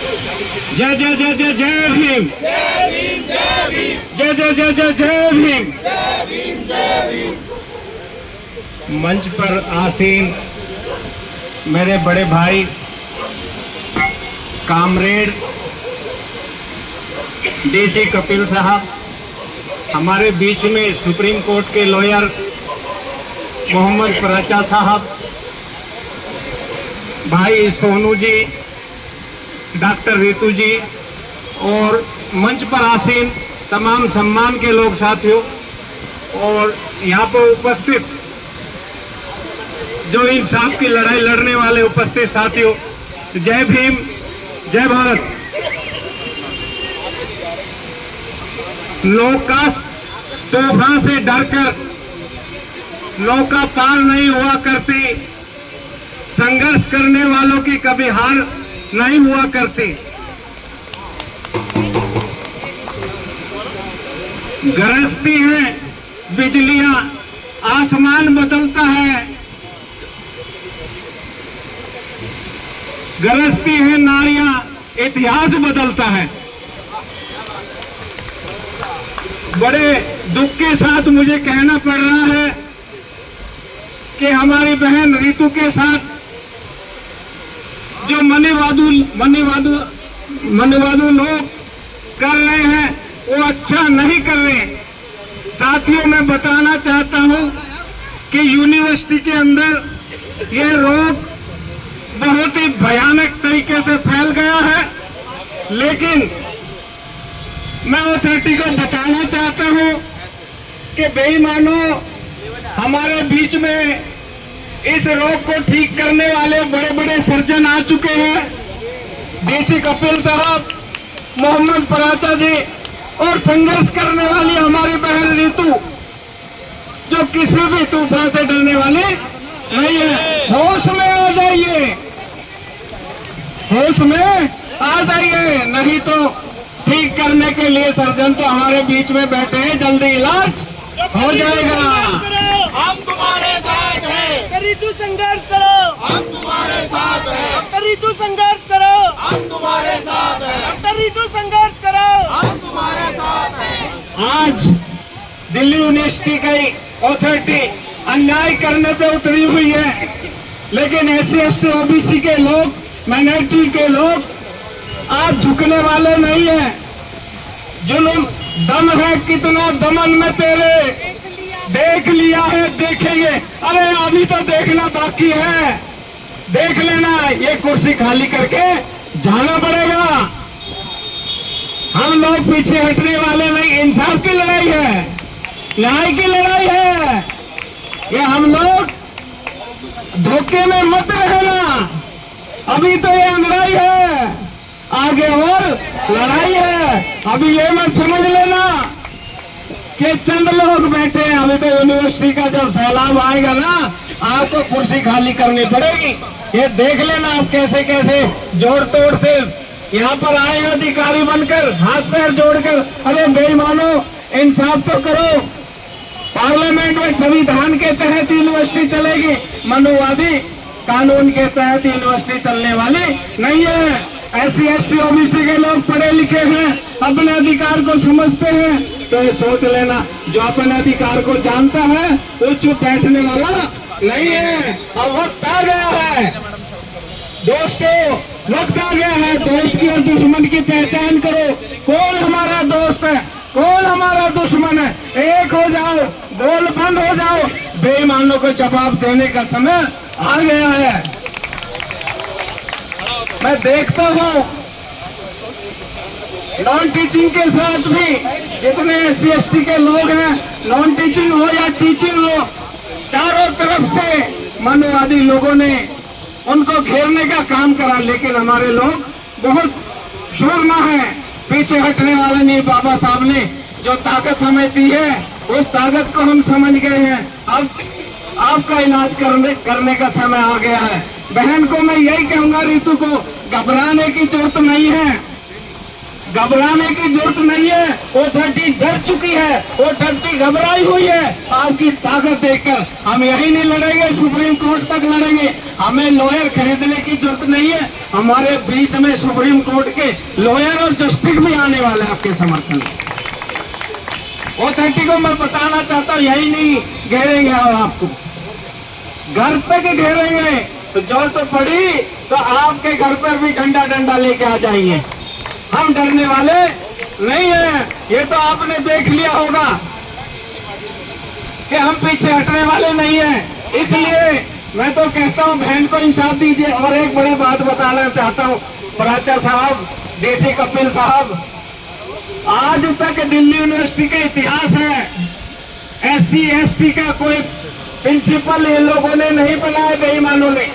जय जय जय जय जय भीम, जय जय जय जय जय भीम। मंच पर आसीन मेरे बड़े भाई, कामरेड डीसी कपिल साहब, हमारे बीच में सुप्रीम कोर्ट के लॉयर मोहम्मद पराचा साहब, भाई सोनू जी, डॉक्टर रितु जी और मंच पर आसीन तमाम सम्मान के लोग साथियों, और यहाँ पर उपस्थित जो इंसाफ की लड़ाई लड़ने वाले उपस्थित साथियों, जय भीम, जय भारत। लोका तूफान से डरकर नौका पार नहीं हुआ करती, संघर्ष करने वालों की कभी हार नहीं हुआ करती। गरजती है बिजलियां, आसमान बदलता है, गरजती है नारियां, इतिहास बदलता है। बड़े दुख के साथ मुझे कहना पड़ रहा है कि हमारी बहन रितु के साथ जो मनीवादू लोग कर रहे हैं वो अच्छा नहीं कर रहे। साथियों, मैं बताना चाहता हूं कि यूनिवर्सिटी के अंदर ये रोग बहुत ही भयानक तरीके से फैल गया है, लेकिन मैं अथॉरिटी को बताना चाहता हूं कि बेईमानों, हमारे बीच में इस रोग को ठीक करने वाले बड़े बड़े सर्जन आ चुके हैं। डीसी कपिल साहब, मोहम्मद पराचा जी और संघर्ष करने वाली हमारी बहन रितु, जो किसी भी तूफान से डरने वाली नहीं है। होश में आ जाइए, होश में आ जाइए, नहीं तो ठीक करने के लिए सर्जन तो हमारे बीच में बैठे हैं, जल्दी इलाज हो जाएगा। हम तुम्हारे साथ हैं। रितु संघर्ष करो, हम तुम्हारे साथ हैं। रितु संघर्ष करो, हम तुम्हारे साथ हैं। रितु संघर्ष करो, हम तुम्हारे साथ हैं। आज दिल्ली यूनिवर्सिटी की अथॉरिटी अन्याय करने पे उतरी हुई है, लेकिन SC ST OBC के लोग, माइनॉरिटी के लोग आज झुकने वाले नहीं है। जुल्म दम है कितना दमन में तेरे, देख लिया है देखेंगे। अरे अभी तो देखना बाकी है, देख लेना, ये कुर्सी खाली करके जाना पड़ेगा। हम लोग पीछे हटने वाले नहीं, इंसाफ की लड़ाई है, न्याय की लड़ाई है। ये हम लोग धोखे में मत रहना, अभी तो ये लड़ाई है, आगे और लड़ाई है। अभी ये मत समझ लेना कि चंद लोग बैठे हैं, अभी तो यूनिवर्सिटी का जब सैलाब आएगा ना, आपको कुर्सी खाली करनी पड़ेगी। ये देख लेना आप कैसे कैसे जोड़ तोड़ से यहाँ पर आए अधिकारी बनकर, हाथ पैर जोड़कर। अरे बेईमानो, इंसाफ तो करो। पार्लियामेंट में संविधान के तहत यूनिवर्सिटी चलेगी, मनुवादी कानून के तहत यूनिवर्सिटी चलने वाली नहीं है। SC ST OBC के लोग पढ़े लिखे हैं, अपने अधिकार को समझते हैं, तो ये सोच लेना, जो अपने अधिकार को जानता है वो चुप बैठने वाला नहीं है। अब वक्त आ गया है दोस्तों, वक्त आ गया है। दोस्त की और दुश्मन की पहचान करो, कौन हमारा दोस्त है, कौन हमारा दुश्मन है। एक हो जाओ, बोल बंद हो जाओ, बेईमानों को जवाब देने का समय आ गया है। मैं देखता हूँ नॉन टीचिंग के साथ भी जितने SC ST के लोग हैं, नॉन टीचिंग हो या टीचिंग हो, चारों तरफ से मनुवादी लोगों ने उनको घेरने का काम करा, लेकिन हमारे लोग बहुत शूरमा है, पीछे हटने वाले नहीं। बाबा साहब ने जो ताकत हमें दी है, उस ताकत को हम समझ गए हैं। अब आपका इलाज करने का समय आ गया है। बहन को मैं यही कहूंगा, रितु को घबराने की जरूरत नहीं है, घबराने की जरूरत नहीं है। वो धरती डर चुकी है, वो धरती घबराई हुई है। आपकी ताकत देखकर हम यही नहीं लड़ेंगे, सुप्रीम कोर्ट तक लड़ेंगे। हमें लॉयर खरीदने की जरूरत नहीं है, हमारे बीच में सुप्रीम कोर्ट के लॉयर और जस्टिस भी आने वाले हैं आपके समर्थन में। ओथेंटिक को मैं बताना चाहता हूँ, यही नहीं घेरेंगे और आपको घर तक घेरेंगे, तो जरूरत तो पड़ी तो आपके घर पर भी डंडा डंडा लेके आ जाएंगे। हम डरने वाले नहीं है, ये तो आपने देख लिया होगा कि हम पीछे हटने वाले नहीं है। इसलिए मैं तो कहता हूँ बहन को इंसाफ दीजिए। और एक बड़ी बात बताना चाहता हूँ, प्राचा साहब, देसी कपिल साहब, आज तक दिल्ली यूनिवर्सिटी का इतिहास है SC ST का कोई प्रिंसिपल इन लोगों ने नहीं बनाया, बेईमानों ने।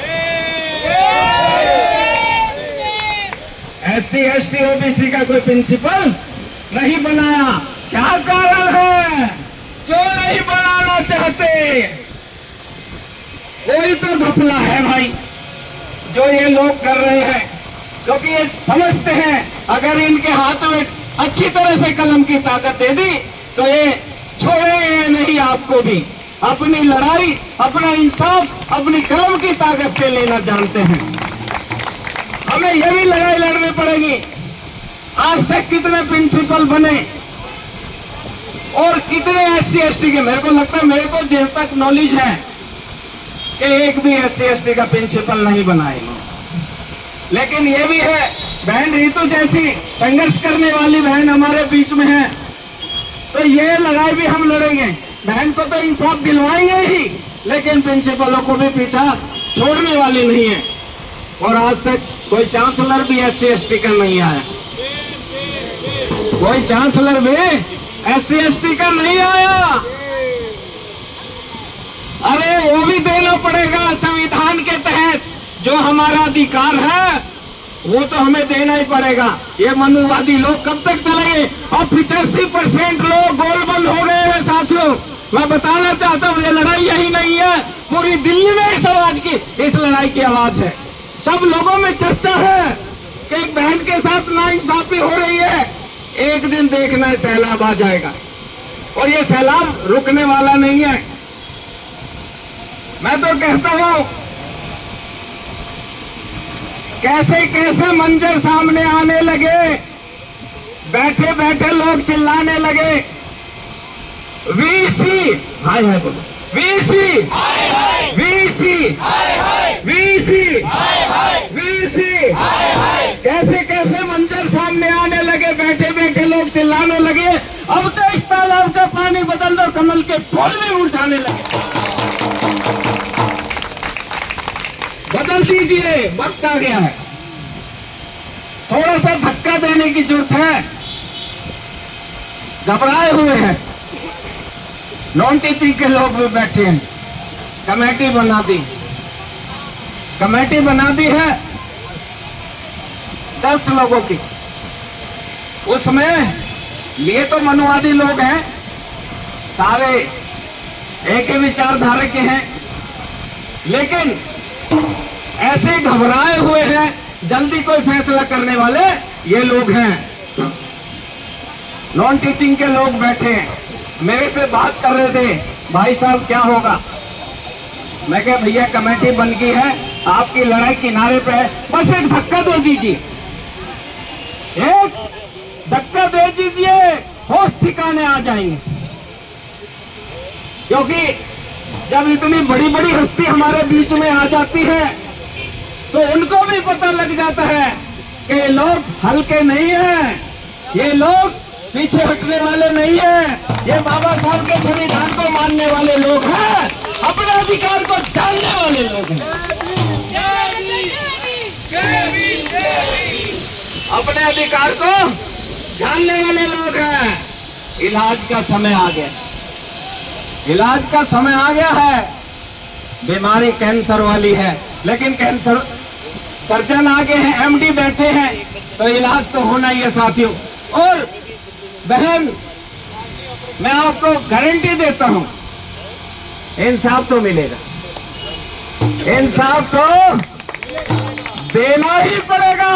SC ST OBC का कोई प्रिंसिपल नहीं बनाया। क्या कारण है, क्यों नहीं बनाना चाहते? कोई तो घपला है भाई जो ये लोग कर रहे हैं, क्योंकि ये समझते हैं अगर इनके हाथ में अच्छी तरह से कलम की ताकत दे दी तो ये छोड़ेंगे नहीं आपको भी। अपनी लड़ाई, अपना इंसाफ अपनी कलम की ताकत से लेना जानते हैं। हमें यह भी लड़ाई लड़नी पड़ेगी। आज तक कितने प्रिंसिपल बने और कितने SC ST के, मेरे को लगता है, मेरे को जब तक नॉलेज है कि एक भी SC ST का प्रिंसिपल नहीं बनाएगा। लेकिन ये भी है, बहन रीतू जैसी संघर्ष करने वाली बहन हमारे बीच में है, तो ये लड़ाई भी हम लड़ेंगे। बहन को तो इंसाफ दिलवाएंगे ही, लेकिन प्रिंसिपलों को भी पीछा छोड़ने वाली नहीं है। और आज तक कोई चांसलर भी SC ST का नहीं आया, कोई चांसलर भी SC ST का नहीं आया। अरे वो भी देना पड़ेगा संविधान के तहत, जो हमारा अधिकार है वो तो हमें देना ही पड़ेगा। ये मनुवादी लोग कब तक चलेंगे? और 85% लोग गोलबंद हो गए हैं साथियों। मैं बताना चाहता हूँ, ये लड़ाई यही नहीं है, पूरी दिल्ली में इस आवाज की, इस लड़ाई की आवाज है। सब लोगों में चर्चा है कि एक बहन के साथ नाइंसाफी हो रही है। एक दिन देखना है सैलाब आ जाएगा, और ये सैलाब रुकने वाला नहीं है। मैं तो कहता हूं, कैसे कैसे मंजर सामने आने लगे, बैठे बैठे लोग चिल्लाने लगे, VC हाय हाय बोलो, VC VC VC VC, कैसे कैसे मंजर सामने आने लगे, बैठे बैठे लोग चिल्लाने लगे। अब तो इस तालाब का पानी बदल दो, कमल के फूल भी उठाने लगे। बदल दीजिए, वक्त आ गया है। थोड़ा सा धक्का देने की जरूरत है। घबराए हुए हैं, नॉन टीचिंग के लोग भी बैठे हैं। कमेटी बना दी है 10 लोगों की। उसमें ये तो मनुवादी लोग हैं, सारे एक ही विचारधारा के हैं, लेकिन ऐसे घबराए हुए हैं, जल्दी कोई फैसला करने वाले ये लोग हैं। नॉन टीचिंग के लोग बैठे हैं, मेरे से बात कर रहे थे, भाई साहब क्या होगा? मैं कहा भैया कमेटी बन गई है, आपकी लड़ाई किनारे पे है, बस एक धक्का दे दीजिए, एक धक्का दे दीजिए, होश ठिकाने आ जाएंगे। क्योंकि जब इतनी बड़ी बड़ी हस्ती हमारे बीच में आ जाती है तो उनको भी पता लग जाता है कि ये लोग हल्के नहीं हैं, ये लोग पीछे हटने वाले नहीं हैं, ये बाबा साहब के संविधान को मानने वाले लोग हैं, अपने अधिकार को जानने वाले लोग हैं, अपने अधिकार को जानने वाले लोग हैं। इलाज का समय आ गया, इलाज का समय आ गया है। बीमारी कैंसर वाली है, लेकिन कैंसर सर्जन आगे हैं, MD बैठे हैं, तो इलाज तो होना ही है साथियों। और बहन, मैं आपको गारंटी देता हूं, इंसाफ तो मिलेगा, इंसाफ तो देना ही पड़ेगा।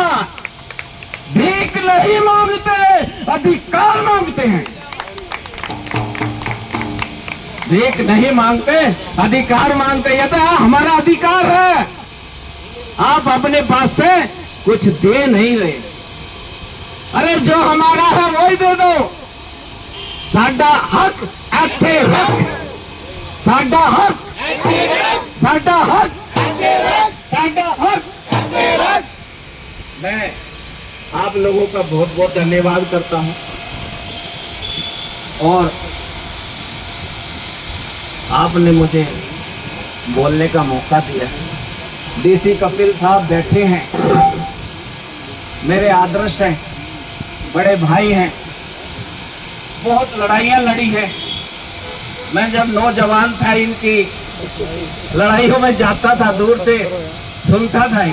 भीख नहीं मांगते, अधिकार मांगते हैं। भीख नहीं मांगते, अधिकार मांगते। ये तो हमारा अधिकार है। आप अपने पास से कुछ दे नहीं रहे। अरे जो हमारा है वही दे दो। साडा हक इत्थे रख, साडा हक, साडा हक, साडा हक। मैं आप लोगों का बहुत बहुत धन्यवाद करता हूं और आपने मुझे बोलने का मौका दिया। डीसी कपिल साहब बैठे हैं, मेरे आदर्श हैं, बड़े भाई हैं, बहुत लड़ाइयां लड़ी हैं। मैं जब नौजवान था इनकी लड़ाइयों में जाता था, दूर से सुनता था।